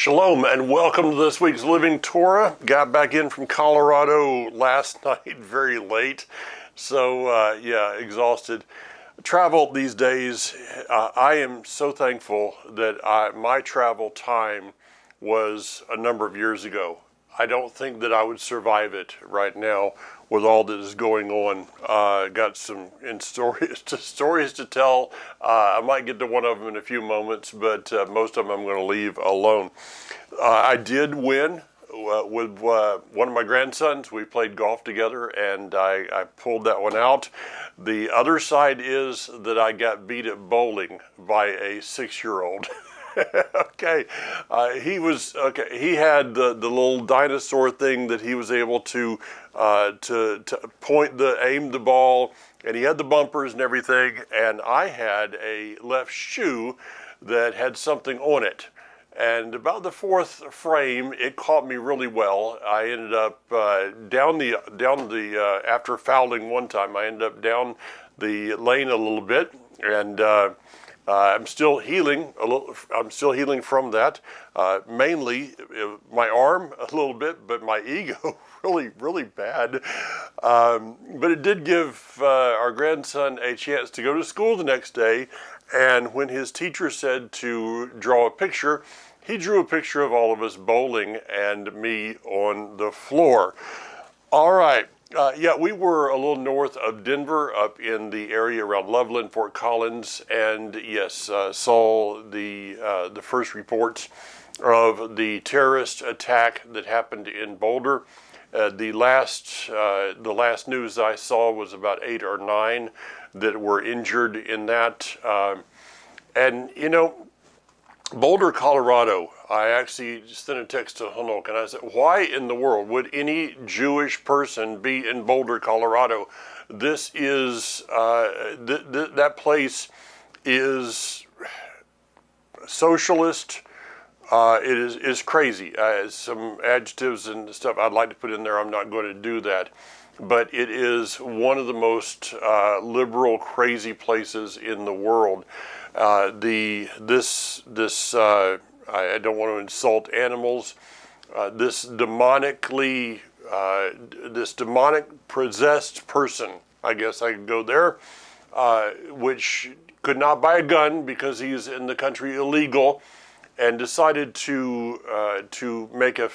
Shalom and welcome to this week's Living Torah. Got back in from Colorado last night very late, so exhausted. Travel these days, I am so thankful that my travel time was a number of years ago. I don't think that I would survive it right now with all that is going on. Got some stories to tell. I might get to one of them in a few moments, but most of them I'm going to leave alone. I did win with one of my grandsons. We played golf together, and I pulled that one out. The other side is that I got beat at bowling by a 6-year-old. Okay, he had the little dinosaur thing that he was able to aim the ball, and he had the bumpers and everything. And I had a left shoe that had something on it. And about the fourth frame, it caught me really well. I ended up after fouling one time, I ended up down the lane a little bit, and I'm still healing I'm still healing from that. Mainly my arm a little bit, but my ego really bad. But it did give our grandson a chance to go to school the next day. And when his teacher said to draw a picture, he drew a picture of all of us bowling and me on the floor. All right. We were a little north of Denver, up in the area around Loveland, Fort Collins, and yes, saw the first reports of the terrorist attack that happened in Boulder. The last news I saw was about 8 or 9 that were injured in that. And you know, Boulder, Colorado, I actually sent a text to Hanok and I said, why in the world would any Jewish person be in Boulder, Colorado? This is, that place is socialist. It is crazy. Some adjectives and stuff I'd like to put in there. I'm not going to do that. But it is one of the most liberal, crazy places in the world. I don't want to insult animals. This demonic possessed person, I guess I could go there, which could not buy a gun because he's in the country illegal, and decided to make a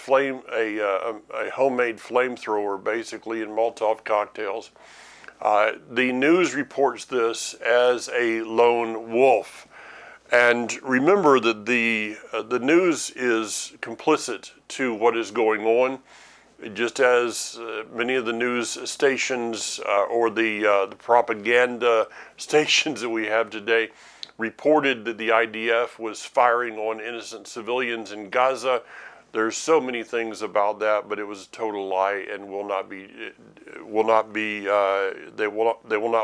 homemade flamethrower, basically, in Molotov cocktails. The news reports this as a lone wolf. And remember that the news is complicit to what is going on, just as many of the news stations or the propaganda stations that we have today reported that the IDF was firing on innocent civilians in Gaza. There's so many things about that, but it was a total lie and they will not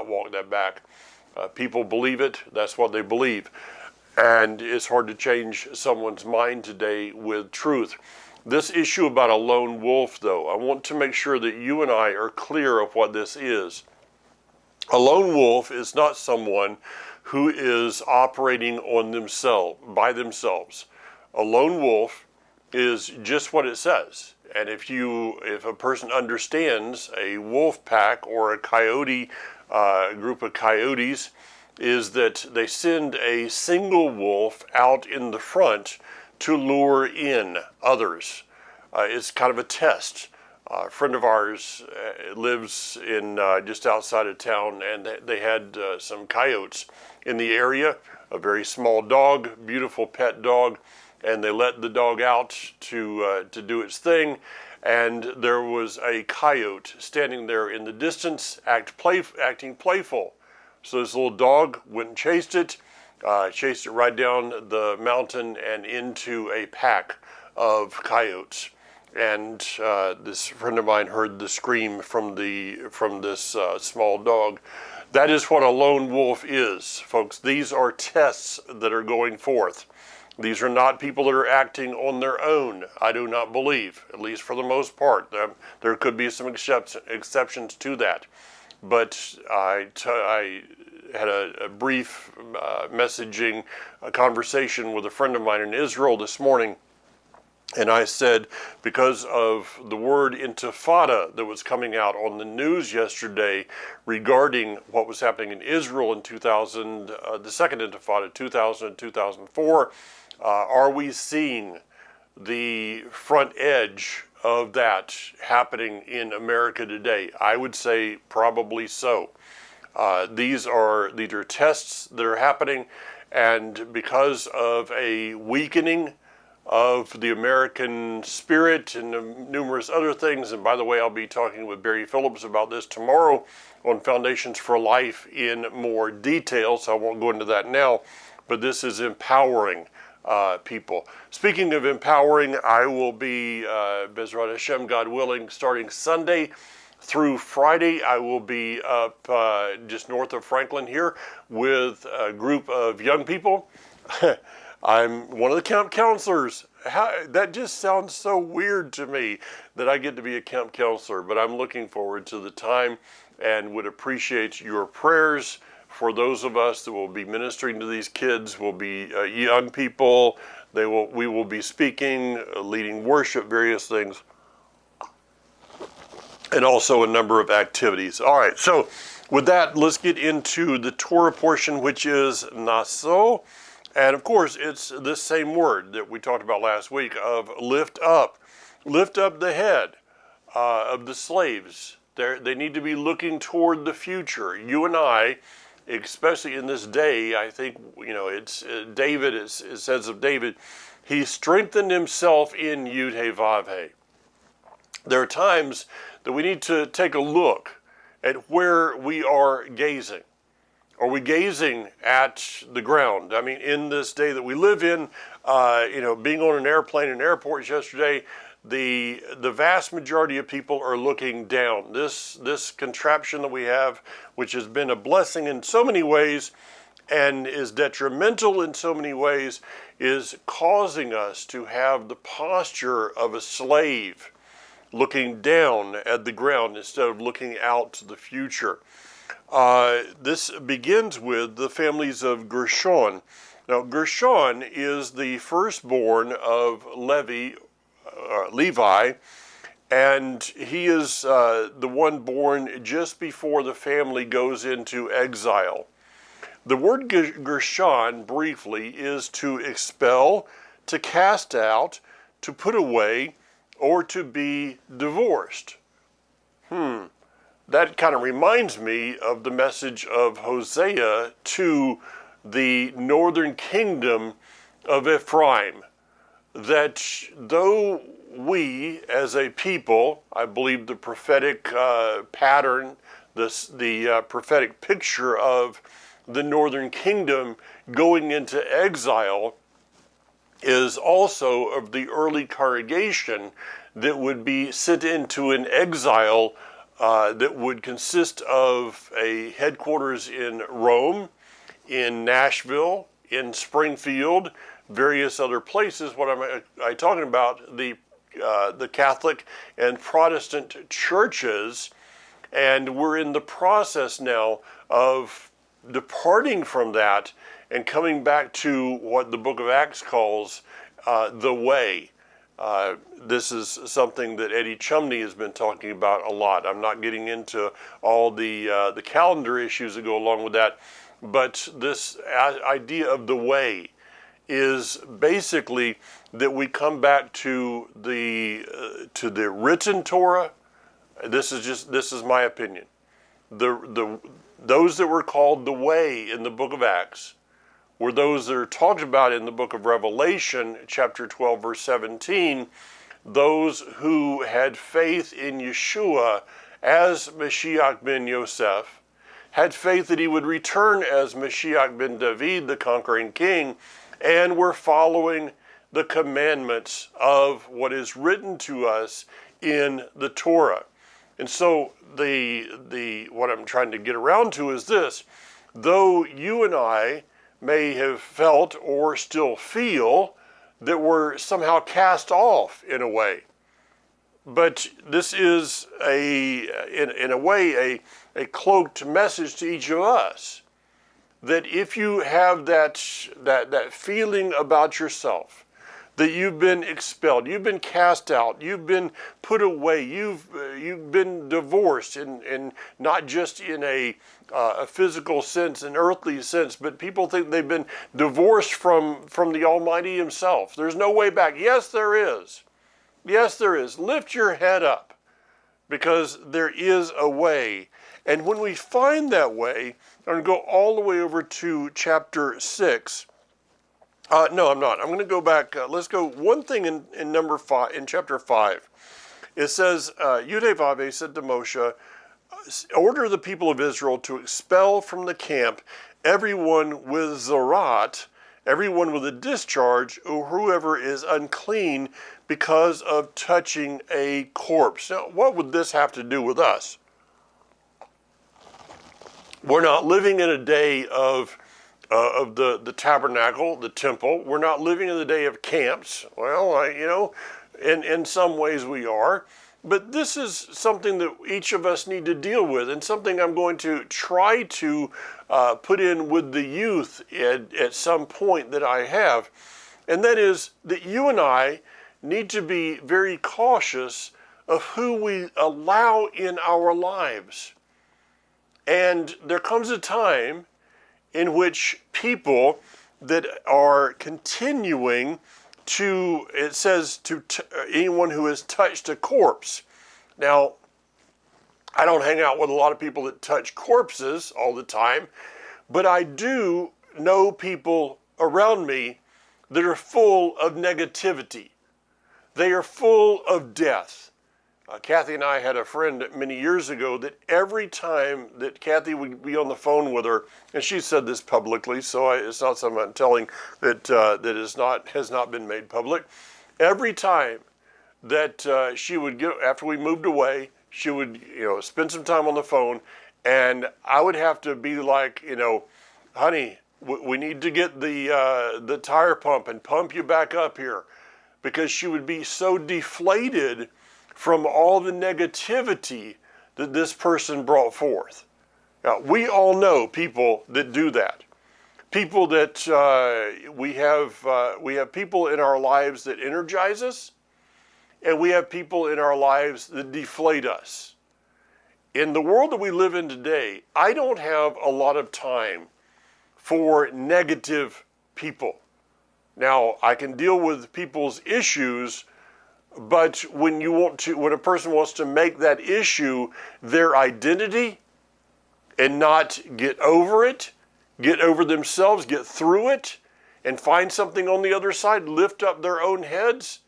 walk that back. People believe it. That's what they believe. And it's hard to change someone's mind today with truth. This issue about a lone wolf, though, I want to make sure that you and I are clear of what this is. A lone wolf is not someone who is operating by themselves. A lone wolf is just what it says. And if a person understands a wolf pack or a coyote group of coyotes, is that they send a single wolf out in the front to lure in others. It's kind of a test. A friend of ours lives in just outside of town, and they had some coyotes in the area, a very small dog, beautiful pet dog, and they let the dog out to do its thing, and there was a coyote standing there in the distance acting playful. So this little dog went and chased it right down the mountain and into a pack of coyotes. And this friend of mine heard the scream from this small dog. That is what a lone wolf is, folks. These are tests that are going forth. These are not people that are acting on their own, I do not believe, at least for the most part. There could be some exceptions to that. But I had a brief conversation with a friend of mine in Israel this morning, And I said, because of the word intifada that was coming out on the news yesterday regarding what was happening in Israel in 2000, the second intifada, 2000 and 2004, are we seeing the front edge of that happening in America today? I would say probably so. These are tests that are happening, and because of a weakening of the American spirit and numerous other things, and by the way, I'll be talking with Barry Phillips about this tomorrow on Foundations for Life in more detail, so I won't go into that now, but this is empowering people. Speaking of empowering, I will be, Bezrat Hashem, God willing, starting Sunday through Friday. I will be up just north of Franklin here with a group of young people. I'm one of the camp counselors. That just sounds so weird to me that I get to be a camp counselor, but I'm looking forward to the time and would appreciate your prayers for those of us that will be ministering to these kids. Will be young people. We will be speaking, leading worship, various things, and also a number of activities. All right, so with that, let's get into the Torah portion, which is naso. And of course, it's this same word that we talked about last week of lift up. Lift up the head of the slaves. They need to be looking toward the future. You and I, especially in this day, I think, it's David, it says of David, he strengthened himself in Yud He Vav He. There are times that we need to take a look at where we are gazing. Are we gazing at the ground? I mean, in this day that we live in, being on an airplane in airports yesterday, the vast majority of people are looking down. This contraption that we have, which has been a blessing in so many ways and is detrimental in so many ways, is causing us to have the posture of a slave, looking down at the ground instead of looking out to the future. This begins with the families of Gershon. Now, Gershon is the firstborn of Levi, and he is the one born just before the family goes into exile. The word Gershon, briefly, is to expel, to cast out, to put away, or to be divorced. That kind of reminds me of the message of Hosea to the northern kingdom of Ephraim, that though we as a people, I believe the prophetic pattern, the prophetic picture of the northern kingdom going into exile is also of the early congregation that would be sent into an exile that would consist of a headquarters in Rome, in Nashville, in Springfield, various other places. What am I talking about? The Catholic and Protestant churches, and we're in the process now of departing from that and coming back to what the book of Acts calls the way. This is something that Eddie Chumney has been talking about a lot. I'm not getting into all the calendar issues that go along with that, but this idea of the way is basically that we come back to the written Torah. This is my opinion. Those that were called the way in the book of Acts were those that are talked about in the book of Revelation, chapter 12, verse 17, those who had faith in Yeshua as Mashiach ben Yosef, had faith that he would return as Mashiach ben David, the conquering king, and were following the commandments of what is written to us in the Torah. And so what I'm trying to get around to is this: though you and I may have felt or still feel that we're somehow cast off in a way, but this is in a way a cloaked message to each of us, that if you have that feeling about yourself, that you've been expelled, you've been cast out, you've been put away, you've been divorced, and not just in a physical sense, an earthly sense, but people think they've been divorced from the Almighty Himself. There's no way back. Yes, there is. Yes, there is. Lift your head up, because there is a way. And when we find that way, I'm going to go all the way over to chapter 6. No, I'm not. I'm going to go back. Let's go one thing in number 5, in chapter 5. It says, Yudevave said to Moshe, order the people of Israel to expel from the camp everyone with zarat, everyone with a discharge, or whoever is unclean because of touching a corpse. Now, what would this have to do with us? We're not living in a day of the tabernacle, the temple. We're not living in the day of camps. Well, in some ways we are. But this is something that each of us need to deal with, and something I'm going to try to put in with the youth at some point that I have. And that is that you and I need to be very cautious of who we allow in our lives. And there comes a time in which people that are continuing to, it says, to anyone who has touched a corpse. Now, I don't hang out with a lot of people that touch corpses all the time, but I do know people around me that are full of negativity. They are full of death. Kathy and I had a friend many years ago that every time that Kathy would be on the phone with her, and she said this publicly, so it's not something I'm telling that has not been made public. Every time that she would get, after we moved away, she would spend some time on the phone, and I would have to be like, honey, we need to get the tire pump and pump you back up here, because she would be so deflated from all the negativity that this person brought forth. Now, we all know people that do that. People that we have people in our lives that energize us, and we have people in our lives that deflate us. In the world that we live in today, I don't have a lot of time for negative people. Now, I can deal with people's issues, but when a person wants to make that issue their identity and not get over it, get over themselves, get through it, and find something on the other side, lift up their own heads,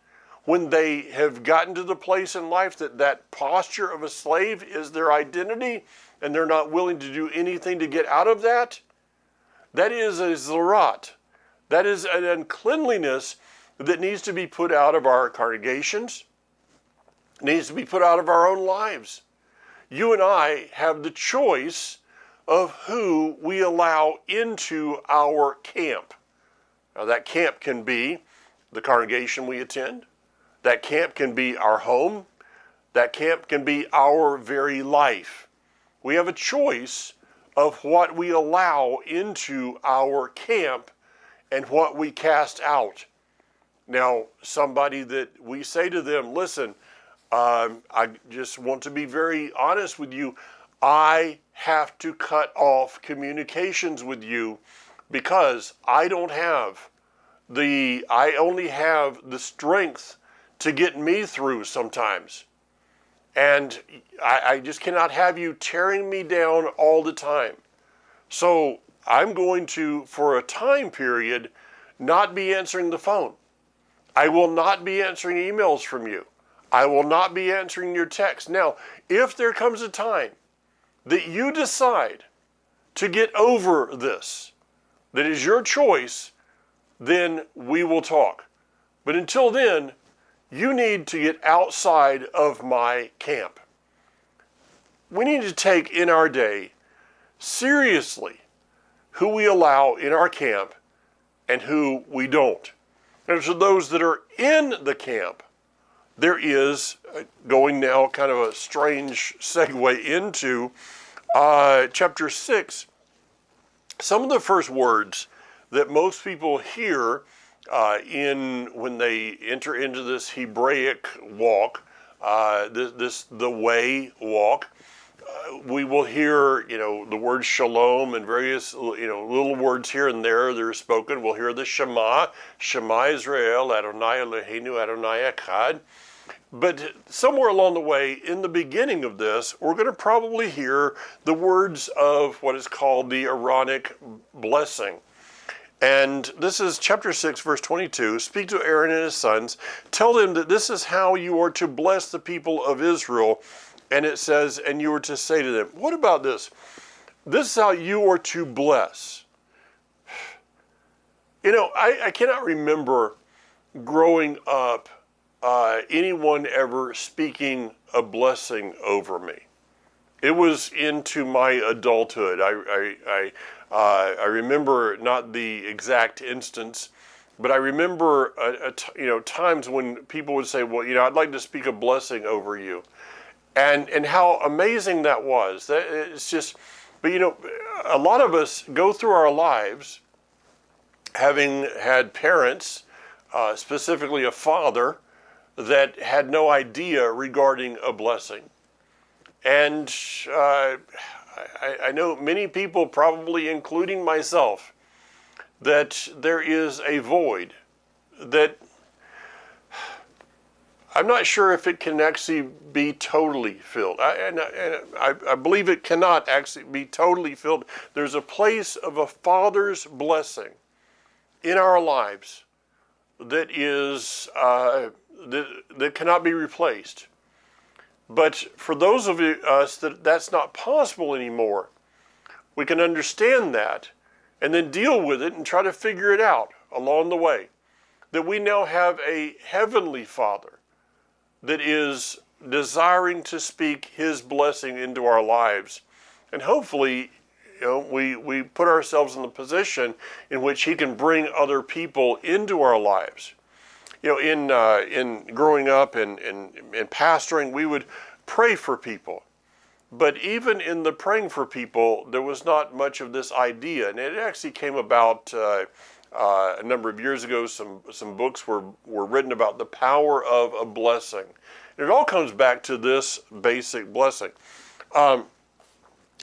when they have gotten to the place in life that posture of a slave is their identity, and they're not willing to do anything to get out of that, that is a zarat. That is an uncleanliness that needs to be put out of our congregations, needs to be put out of our own lives. You and I have the choice of who we allow into our camp. Now, that camp can be the congregation we attend. That camp can be our home. That camp can be our very life. We have a choice of what we allow into our camp and what we cast out. Now, somebody that we say to them, listen, I just want to be very honest with you. I have to cut off communications with you because I only have the strength to get me through sometimes. And I just cannot have you tearing me down all the time. So I'm going to, for a time period, not be answering the phone. I will not be answering emails from you. I will not be answering your texts. Now, if there comes a time that you decide to get over this, that is your choice, then we will talk. But until then, you need to get outside of my camp. We need to take in our day seriously who we allow in our camp and who we don't. And for those that are in the camp, there is, going now kind of a strange segue into chapter 6, some of the first words that most people hear when they enter into this Hebraic walk, the way walk. We will hear, the word shalom and various, little words here and there that are spoken. We'll hear the Shema, Shema Israel, Adonai Eloheinu, Adonai Echad. But somewhere along the way, in the beginning of this, we're going to probably hear the words of what is called the Aaronic blessing. And this is chapter 6, verse 22. Speak to Aaron and his sons. Tell them that this is how you are to bless the people of Israel. And it says, and you are to say to them, what about this? This is how you are to bless. I cannot remember growing up anyone ever speaking a blessing over me. It was into my adulthood. I remember not the exact instance, but I remember times when people would say, well, I'd like to speak a blessing over you. And how amazing that was. It's just, but a lot of us go through our lives having had parents, specifically a father, that had no idea regarding a blessing. And I know many people, probably including myself, that there is a void that I'm not sure if it can actually be totally filled. I believe it cannot actually be totally filled. There's a place of a father's blessing in our lives that is that cannot be replaced. But for those of us that's not possible anymore, we can understand that and then deal with it and try to figure it out along the way. That we now have a heavenly Father that is desiring to speak his blessing into our lives. And hopefully, we put ourselves in the position in which he can bring other people into our lives. In growing up and pastoring, we would pray for people. But even in the praying for people, there was not much of this idea. And it actually came about a number of years ago. Some books were written about the power of a blessing. And it all comes back to this basic blessing.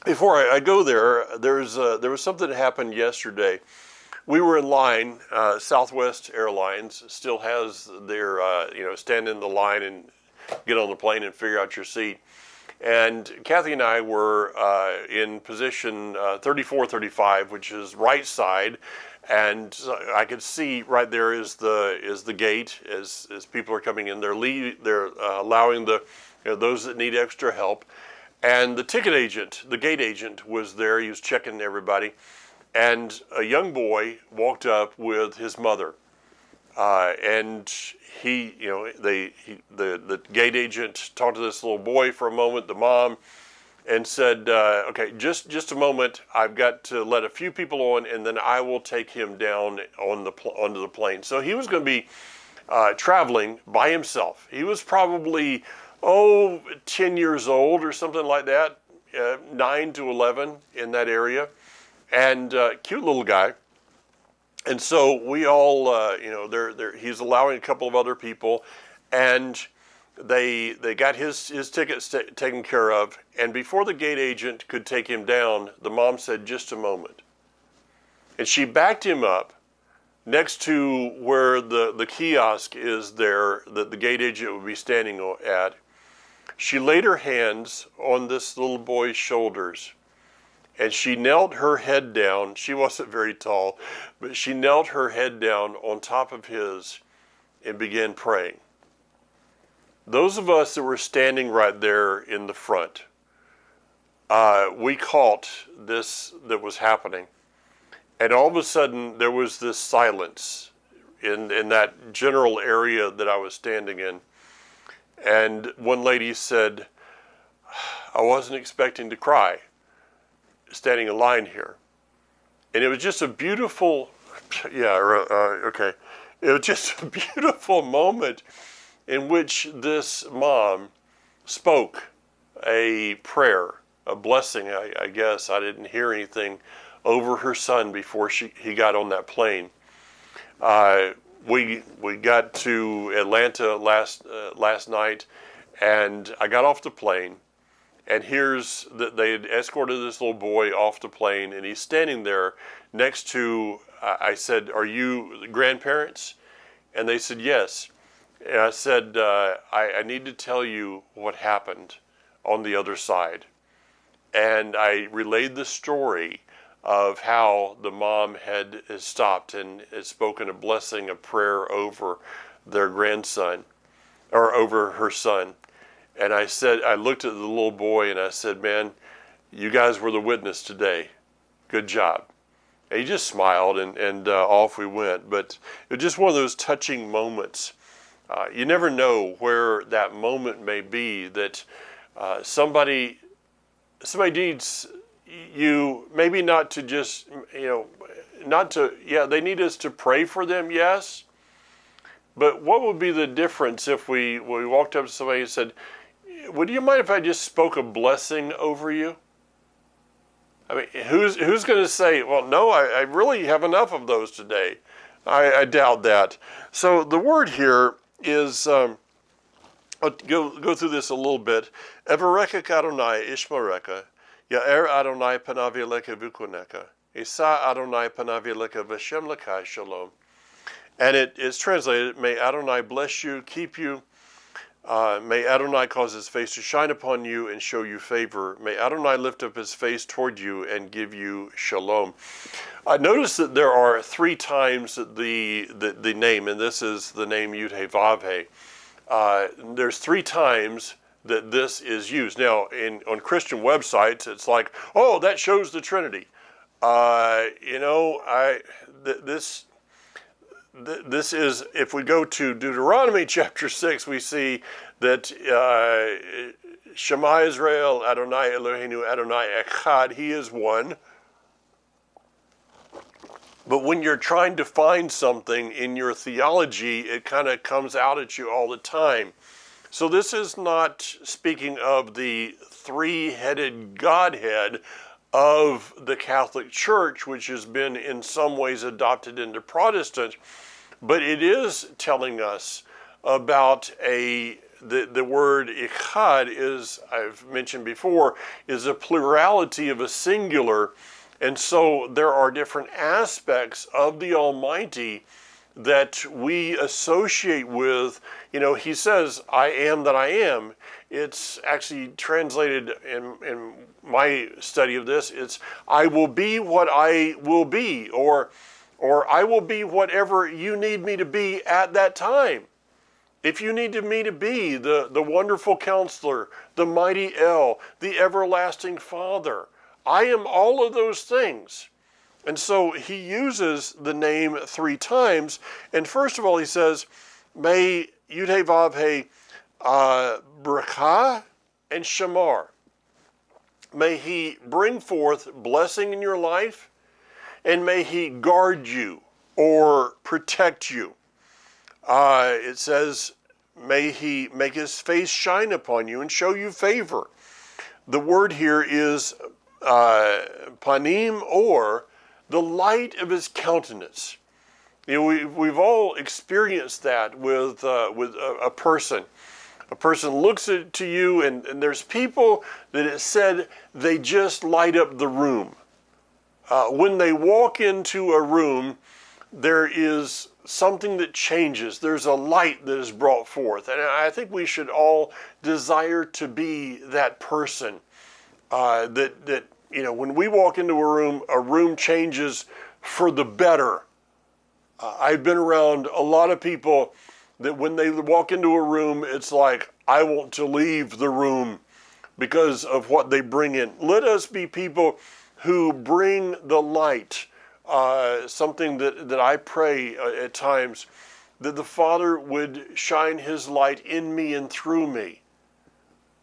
Before I go there, there was something that happened yesterday. We were in line. Southwest Airlines still has their, stand in the line and get on the plane and figure out your seat. And Kathy and I were in position 3435, which is right side, and I could see right there is the gate as people are coming in. They're allowing those that need extra help, and the ticket agent, the gate agent, was there. He was checking everybody, and a young boy walked up with his mother. And the gate agent talked to this little boy for a moment, the mom, and said, okay, just a moment. I've got to let a few people on, and then I will take him down onto the plane. So he was going to be traveling by himself. He was probably, 10 years old or something like that, 9 to 11 in that area, and cute little guy. And so we all, he's allowing a couple of other people, and they got his tickets taken care of. And before the gate agent could take him down, the mom said, just a moment. And she backed him up next to where the kiosk is there that the gate agent would be standing at. She laid her hands on this little boy's shoulders. And she knelt her head down. She wasn't very tall, but she knelt her head down on top of his and began praying. Those of us that were standing right there in the front, we caught this that was happening. And all of a sudden, there was this silence in that general area that I was standing in. And one lady said, I wasn't expecting to cry, standing in line here. And it was just a beautiful, It was just a beautiful moment in which this mom spoke a prayer, a blessing, I guess. I didn't hear anything over her son before he got on that plane. we got to Atlanta last night, and I got off the plane, and here's that they had escorted this little boy off the plane, and he's standing there next to. I said, "Are you the grandparents?" And they said, "Yes." And I said, I need to tell you what happened on the other side. And I relayed the story of how the mom had stopped and had spoken a blessing, a prayer over their grandson, or over her son. And I said, I looked at the little boy and I said, "Man, you guys were the witness today. Good job." And he just smiled, and off we went. But it was just one of those touching moments. You never know where that moment may be that somebody needs you, maybe not to just, they need us to pray for them, yes. But what would be the difference if we walked up to somebody and said, "Would you mind if I just spoke a blessing over you?" I mean, who's going to say, "Well, no, I really have enough of those today"? I doubt that. So the word here is, I'll go through this a little bit. Evereka Adonai Ishmareka, Ya'er Adonai Panav Yeleka Vukoneka, Isa Adonai Panav Yeleka V'Shem Lekai Shalom. And it is translated, "May Adonai bless you, keep you. May Adonai cause his face to shine upon you and show you favor. May Adonai lift up his face toward you and give you shalom." Notice that there are 3 times the name, and this is the name Yud-Heh-Vav-Heh. There's 3 times that this is used. Now, on Christian websites, it's like, "Oh, that shows the Trinity." This is, if we go to Deuteronomy chapter 6, we see that Shema Israel, Adonai Eloheinu, Adonai Echad, he is one. But when you're trying to find something in your theology, it kind of comes out at you all the time. So this is not speaking of the 3-headed Godhead of the Catholic Church, which has been in some ways adopted into Protestant, but it is telling us about the word Echad is, I've mentioned before, is a plurality of a singular, and so there are different aspects of the Almighty that we associate with. He says, "I am that I am." It's actually translated in my study of this, it's, "I will be what I will be," or "I will be whatever you need me to be at that time." If you need me to be the wonderful counselor, the mighty El, the everlasting Father, I am all of those things. And so he uses the name 3 times. And first of all, he says, "May Yud-Heh-Vav-Heh Barakah and Shamar." May he bring forth blessing in your life, and may he guard you or protect you. It says, "May he make his face shine upon you and show you favor." The word here is panim, or the light of his countenance. We've all experienced that with a person. A person looks to you, and there's people that it said they just light up the room. When they walk into a room, there is something that changes. There's a light that is brought forth. And I think we should all desire to be that person. When we walk into a room changes for the better. I've been around a lot of people that when they walk into a room, it's like, I want to leave the room because of what they bring in. Let us be people who bring the light. Something that I pray at times, that the Father would shine his light in me and through me.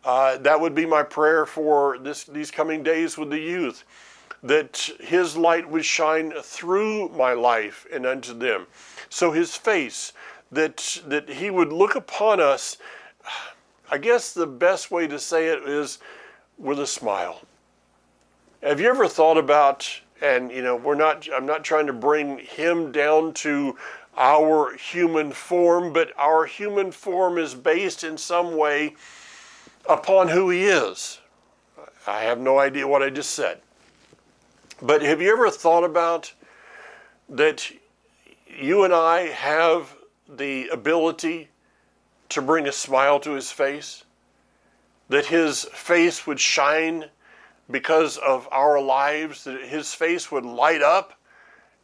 That would be my prayer for these coming days with the youth, that his light would shine through my life and unto them. So his face, that he would look upon us, I guess the best way to say it is with a smile. Have you ever thought about, and I'm not trying to bring him down to our human form, but our human form is based in some way upon who he is. I have no idea what I just said. But have you ever thought about that you and I have the ability to bring a smile to his face? That his face would shine because of our lives, that his face would light up,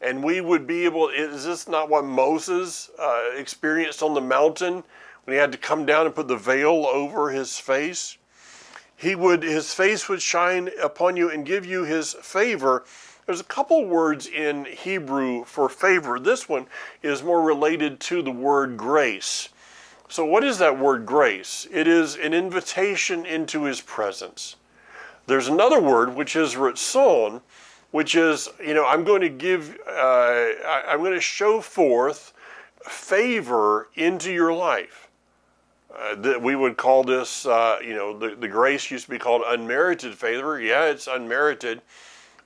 and we would be able, is this not what Moses experienced on the mountain when he had to come down and put the veil over his face? His face would shine upon you and give you his favor. There's a couple words in Hebrew for favor. This one is more related to the word grace. So what is that word grace? It is an invitation into his presence. There's another word, which is ratzon, which is, I'm going to show forth favor into your life. That we would call this, the grace used to be called unmerited favor. Yeah, it's unmerited,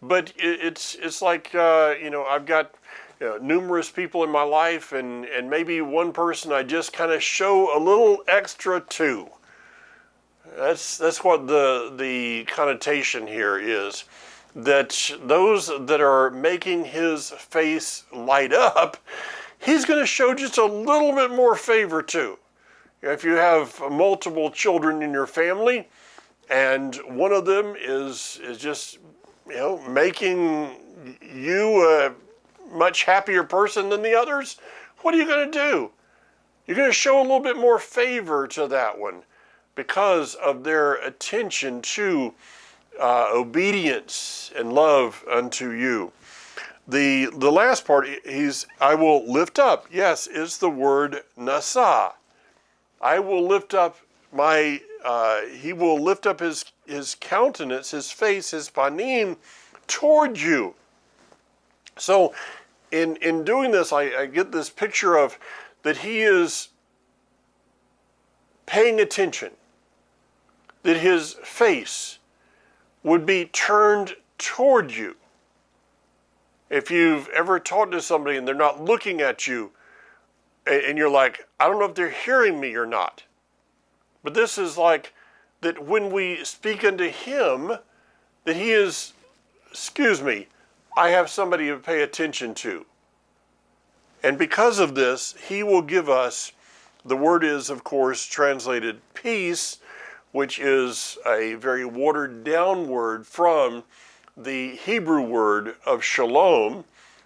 but it's like, I've got numerous people in my life, and maybe one person I just kind of show a little extra to. That's what the connotation here is, that those that are making his face light up, he's going to show just a little bit more favor to. If you have multiple children in your family, and one of them is just, making you a much happier person than the others, what are you going to do? You're going to show a little bit more favor to that one because of their attention to obedience and love unto you. The last part, I will lift up. Yes, is the word nasa. I will lift up he will lift up his countenance, his face, his panim toward you. So in doing this, I get this picture of that he is paying attention, that his face would be turned toward you. If you've ever talked to somebody and they're not looking at you, and you're like, I don't know if they're hearing me or not. But this is like that when we speak unto him, that he is, I have somebody to pay attention to. And because of this, he will give us, the word is, of course, translated peace, which is a very watered down word from the Hebrew word of shalom,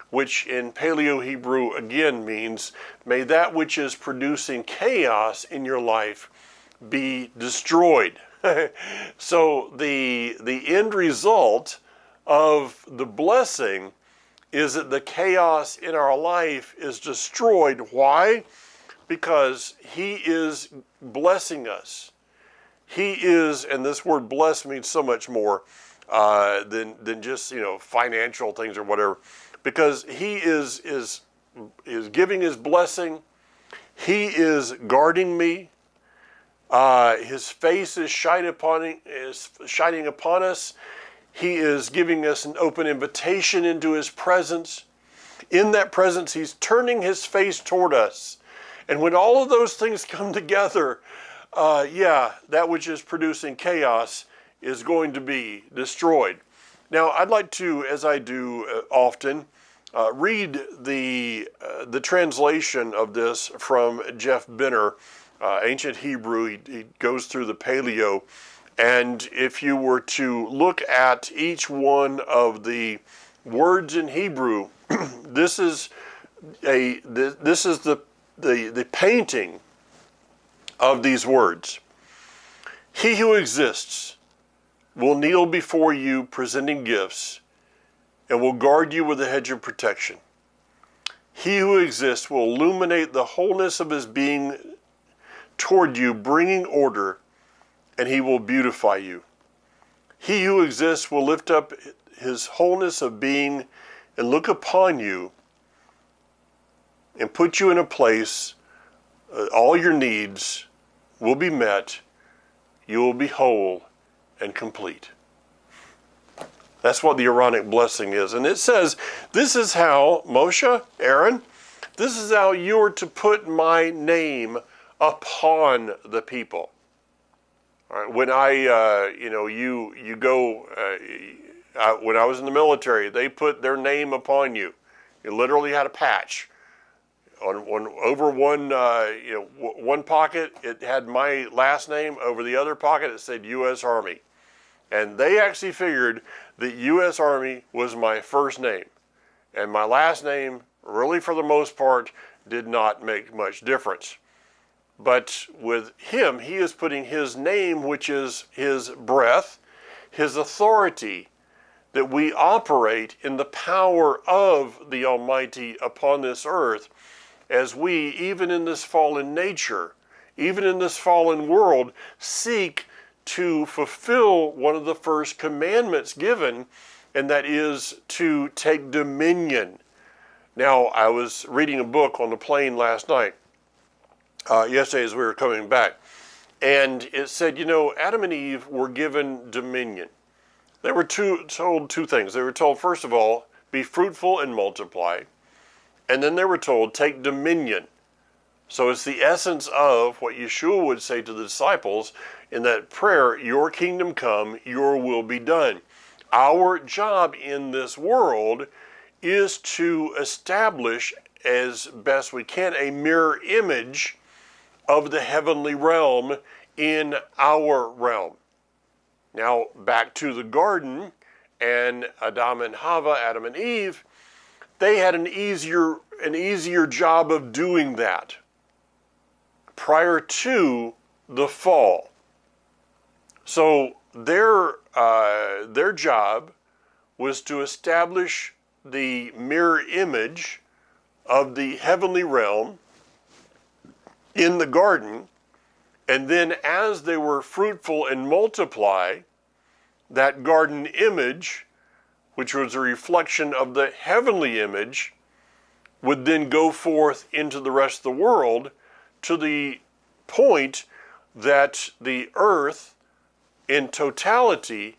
which in Paleo-Hebrew again means, may that which is producing chaos in your life be destroyed. So the end result of the blessing is that the chaos in our life is destroyed. Why? Because he is blessing us. He is, and this word bless means so much more than just financial things or whatever. Because he is giving his blessing. He is guarding me. His face is shining upon us. He is giving us an open invitation into his presence. In that presence, he's turning his face toward us. And when all of those things come together, that which is producing chaos is going to be destroyed. Now, I'd like to, as I do often, read the translation of this from Jeff Benner, ancient Hebrew. He goes through the Paleo, and if you were to look at each one of the words in Hebrew, this is the painting of these words. He who exists will kneel before you presenting gifts and will guard you with a hedge of protection. He who exists will illuminate the wholeness of his being toward you, bringing order, and he will beautify you. He who exists will lift up his wholeness of being and look upon you and put you in a place, all your needs will be met, you will be whole and complete. That's what the Aaronic blessing is. And it says, this is how Moshe, Aaron, This is how you're to put my name upon the people. All right, when when I was in the military, they put their name upon you. You literally had a patch over one pocket. It had my last name. Over the other pocket, it said U.S. Army, and they actually figured that U.S. Army was my first name, and my last name, really for the most part, did not make much difference. But with him, he is putting his name, which is his breath, his authority, that we operate in the power of the Almighty upon this earth, as we, even in this fallen nature, even in this fallen world, seek to fulfill one of the first commandments given, and that is to take dominion. Now, I was reading a book on the plane last night, yesterday as we were coming back, and it said, Adam and Eve were given dominion. They were told two things. They were told, first of all, be fruitful and multiply, and then they were told, take dominion. So it's the essence of what Yeshua would say to the disciples in that prayer, your kingdom come, your will be done. Our job in this world is to establish as best we can a mirror image of the heavenly realm in our realm. Now, back to the garden and Adam and Eve, they had an easier job of doing that prior to the fall. So their job was to establish the mirror image of the heavenly realm in the garden, and then as they were fruitful and multiply, that garden image, which was a reflection of the heavenly image, would then go forth into the rest of the world to the point that the earth in totality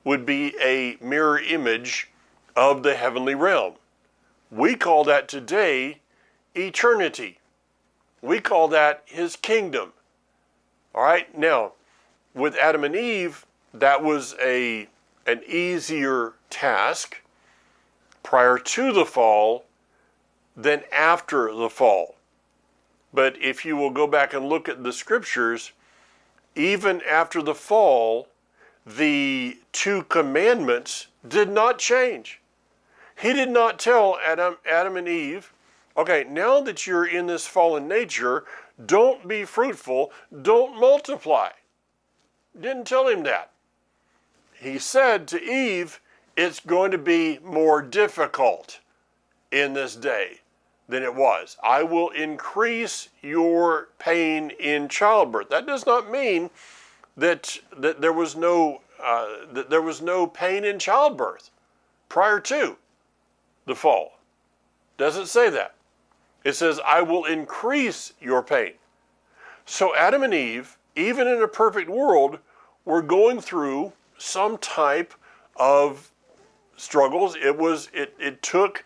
would be a mirror image of the heavenly realm. We call that today eternity. We call that his kingdom. All right, now, with Adam and Eve, that was an easier task prior to the fall than after the fall. But if you will go back and look at the scriptures, even after the fall, the two commandments did not change. He did not tell Adam and Eve, okay, now that you're in this fallen nature, don't be fruitful, don't multiply. Didn't tell him that. He said to Eve, it's going to be more difficult in this day than it was. I will increase your pain in childbirth. That does not mean that there was no pain in childbirth prior to the fall. Doesn't say that. It says, I will increase your pain. So Adam and Eve, even in a perfect world, were going through some type of struggles. It took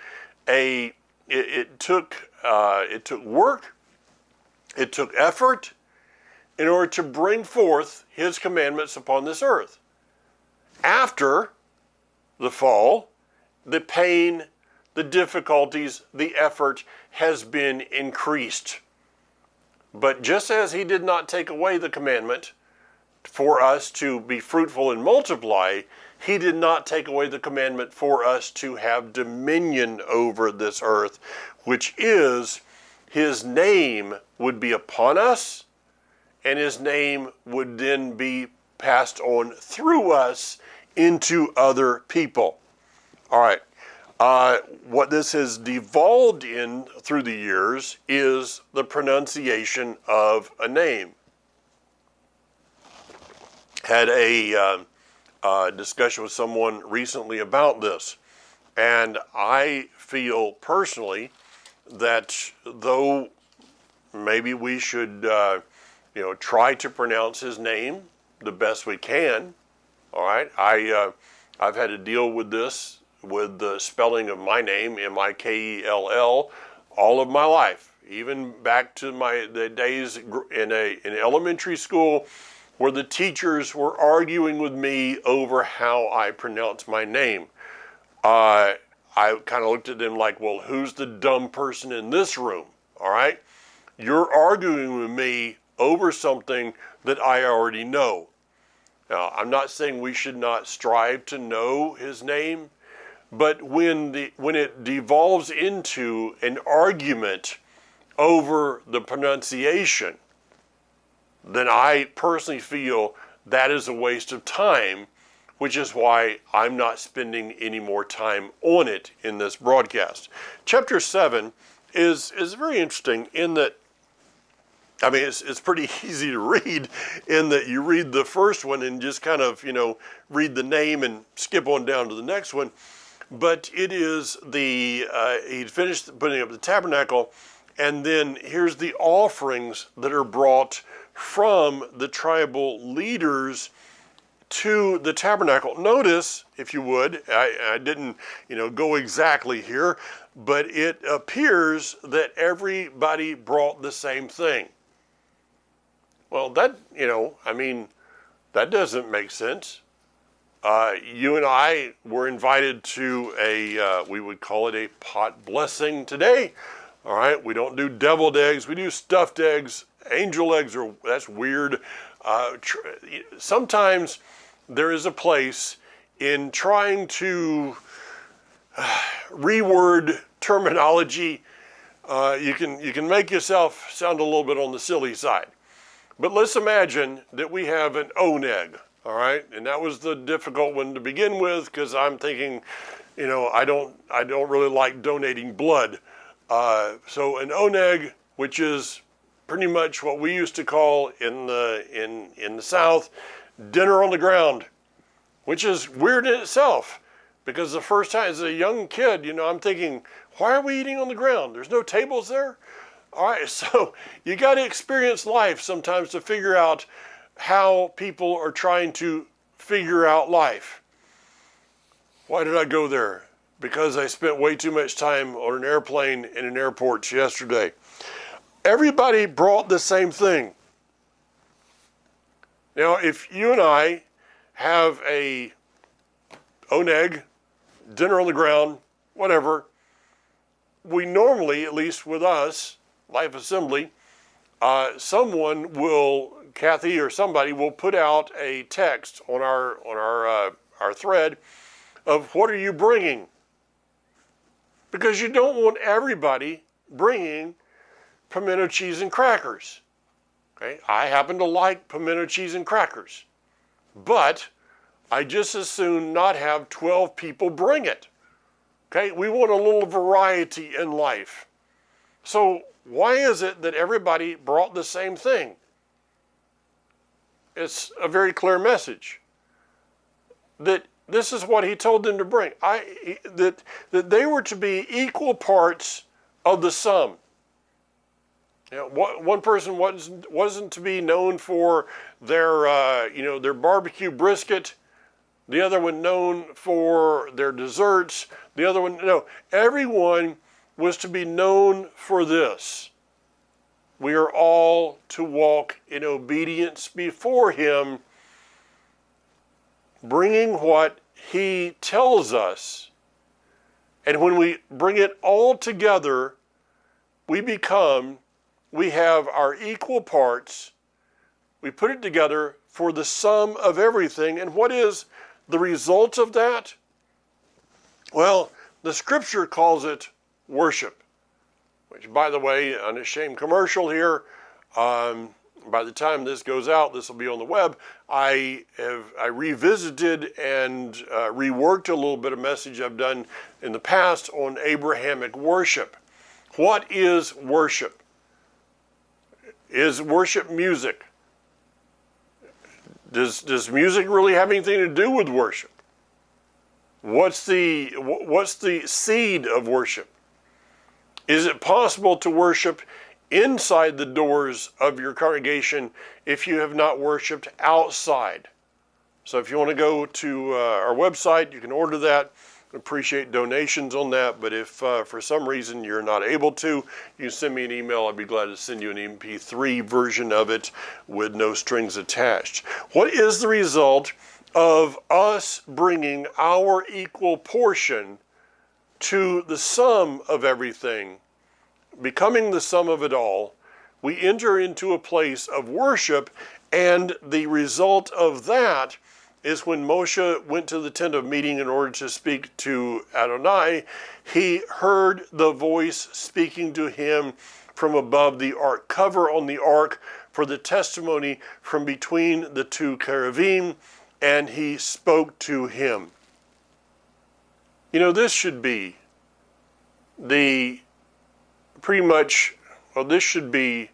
work, it took effort in order to bring forth his commandments upon this earth. After the fall, the pain, the difficulties, the effort has been increased. But just as he did not take away the commandment for us to be fruitful and multiply, he did not take away the commandment for us to have dominion over this earth, which is his name would be upon us, and his name would then be passed on through us into other people. All right. What this has devolved in through the years is the pronunciation of a name. Had a discussion with someone recently about this, and I feel personally that though maybe we should try to pronounce his name the best we can. All right, I've had to deal with this with the spelling of my name, Mikell, all of my life, even back to the days in elementary school, where the teachers were arguing with me over how I pronounce my name. I kind of looked at them like, well, who's the dumb person in this room? All right? You're arguing with me over something that I already know. Now, I'm not saying we should not strive to know his name, but when it devolves into an argument over the pronunciation, then I personally feel that is a waste of time, which is why I'm not spending any more time on it in this broadcast. Chapter 7 is very interesting in that, I mean, it's pretty easy to read in that you read the first one and just kind of, read the name and skip on down to the next one. But it is he'd finished putting up the tabernacle, and then here's the offerings that are brought from the tribal leaders to the tabernacle. Notice, if you would, I didn't, go exactly here, but it appears that everybody brought the same thing. Well, that doesn't make sense. You and I were invited to we would call it a pot blessing today. All right, we don't do deviled eggs, we do stuffed eggs. Angel eggs that's weird. Sometimes there is a place in trying to reword terminology. You can make yourself sound a little bit on the silly side. But let's imagine that we have an oneg, all right? And that was the difficult one to begin with, because I'm thinking, I don't really like donating blood. So an oneg, which is pretty much what we used to call in the South, dinner on the ground, which is weird in itself, because the first time as a young kid, I'm thinking, why are we eating on the ground? There's no tables there. All right, so you got to experience life sometimes to figure out how people are trying to figure out life. Why did I go there? Because I spent way too much time on an airplane in an airport yesterday. Everybody brought the same thing. Now, if you and I have a oneg, dinner on the ground, whatever, we normally, at least with us, Life Assembly, someone will, Kathy or somebody will put out a text on our thread of what are you bringing? Because you don't want everybody bringing pimento cheese and crackers. Okay, I happen to like pimento cheese and crackers, but I just as soon not have 12 people bring it. Okay, we want a little variety in life. So why is it that everybody brought the same thing? It's a very clear message that this is what he told them to bring. That they were to be equal parts of the sum. One person wasn't to be known for their barbecue brisket. The other one known for their desserts. The other one, everyone was to be known for this. We are all to walk in obedience before him, bringing what he tells us. And when we bring it all together, we have our equal parts. We put it together for the sum of everything. And what is the result of that? Well, the scripture calls it worship, which, by the way, unashamed commercial here. By the time this goes out, this will be on the web. I revisited and reworked a little bit of message I've done in the past on Abrahamic worship. What is worship? Is worship music? Does music really have anything to do with worship? What's the seed of worship? Is it possible to worship inside the doors of your congregation if you have not worshiped outside? So if you want to go to our website, you can order that. appreciate donations on that, but if for some reason you're not able to, you can send me an email. I'd be glad to send you an MP3 version of it with no strings attached. What is the result of us bringing our equal portion to the sum of everything, becoming the sum of it all? We enter into a place of worship, and the result of that is when Moshe went to the tent of meeting in order to speak to Adonai, he heard the voice speaking to him from above the ark, cover on the ark for the testimony from between the two cherubim, and he spoke to him. You know, this should be this should be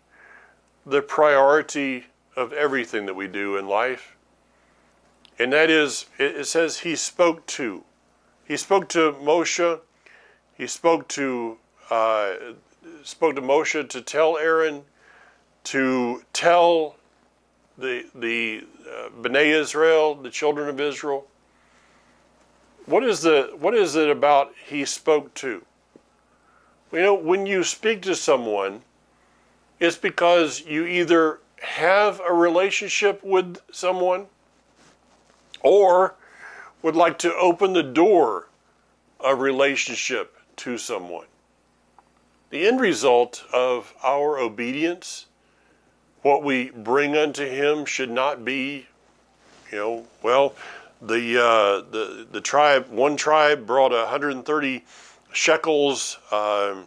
the priority of everything that we do in life. And that is, it says he spoke to. He spoke to Moshe. He spoke to Moshe to tell Aaron, to tell the Bnei Israel, the children of Israel. What is it about he spoke to? You know, when you speak to someone, it's because you either have a relationship with someone or would like to open the door of relationship to someone. The end result of our obedience, what we bring unto him, should not be, the one tribe brought 130 shekels of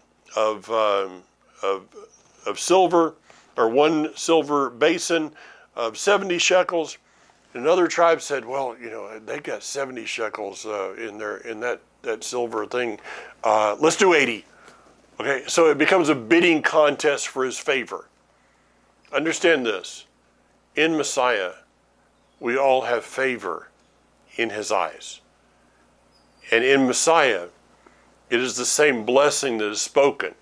silver, or one silver basin of 70 shekels. Another tribe said, well, they got 70 shekels in that silver thing. Let's do 80. Okay, so it becomes a bidding contest for his favor. Understand this. In Messiah, we all have favor in his eyes. And in Messiah, it is the same blessing that is spoken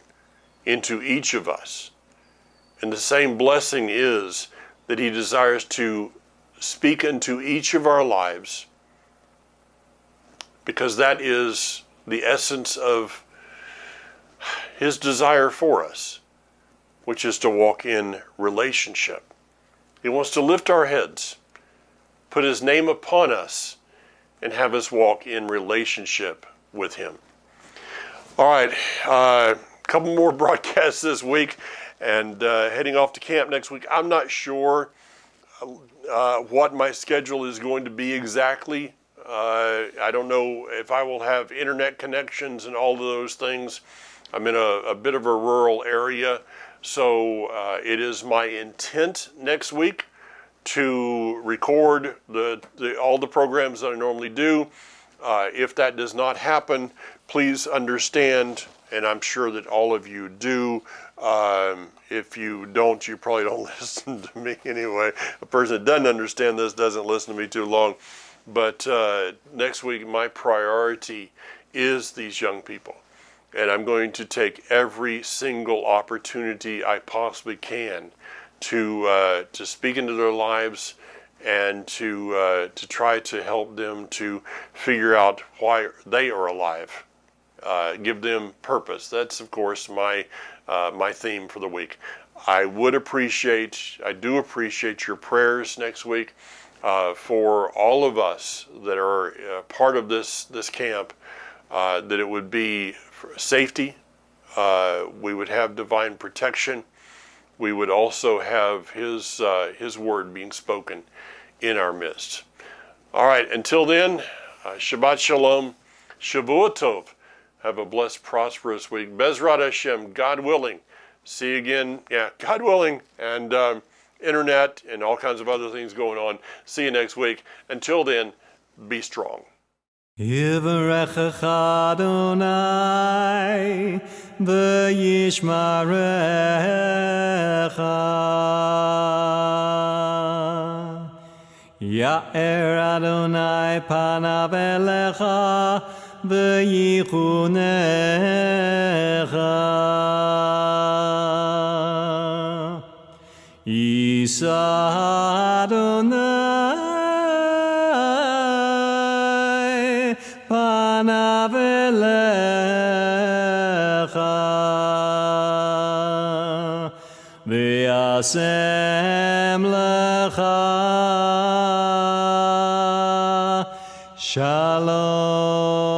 into each of us. And the same blessing is that he desires to speak into each of our lives, because that is the essence of his desire for us, which is to walk in relationship. He wants to lift our heads, put his name upon us, and have us walk in relationship with him. All right, a couple more broadcasts this week, and heading off to camp next week. I'm not sure what my schedule is going to be exactly. I don't know if I will have internet connections and all of those things. I'm in a bit of a rural area, so it is my intent next week to record all the programs that I normally do. If that does not happen, please understand, and I'm sure that all of you do. If you don't, you probably don't listen to me anyway. A person that doesn't understand this doesn't listen to me too long. But next week, my priority is these young people. And I'm going to take every single opportunity I possibly can to speak into their lives and to try to help them to figure out why they are alive. Give them purpose. That's, of course, my theme for the week. I do appreciate your prayers next week for all of us that are part of this camp, that it would be safety, we would have divine protection, we would also have his word being spoken in our midst. All right, until then, Shabbat Shalom, Shavua Tov. Have a blessed, prosperous week. Bezrat Hashem, God willing. See you again, God willing, and internet and all kinds of other things going on. See you next week. Until then, be strong. Yivarechecha Adonai v'yishmarecha. Ya'er Adonai panav elecha v'yichunecha. Yisa Adonai panav v'yasem lecha shalom.